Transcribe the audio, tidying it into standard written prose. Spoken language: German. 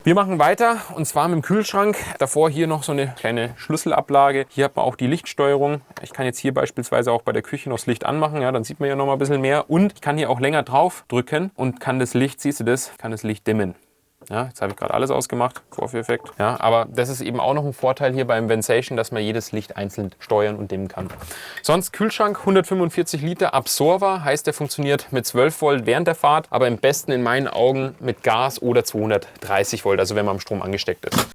Wir machen weiter und zwar mit dem Kühlschrank. Davor hier noch so eine kleine Schlüsselablage. Hier hat man auch die Lichtsteuerung. Ich kann jetzt hier beispielsweise auch bei der Küche noch das Licht anmachen. Ja, dann sieht man ja noch mal ein bisschen mehr. Und ich kann hier auch länger drauf drücken und kann das Licht, siehst du das, kann das Licht dimmen. Ja, jetzt habe ich gerade alles ausgemacht, Vorführeffekt. Ja, aber das ist eben auch noch ein Vorteil hier beim Vensation, dass man jedes Licht einzeln steuern und dimmen kann. Sonst Kühlschrank, 145 Liter Absorber, heißt der funktioniert mit 12 Volt während der Fahrt, aber im besten in meinen Augen mit Gas oder 230 Volt, also wenn man am Strom angesteckt ist.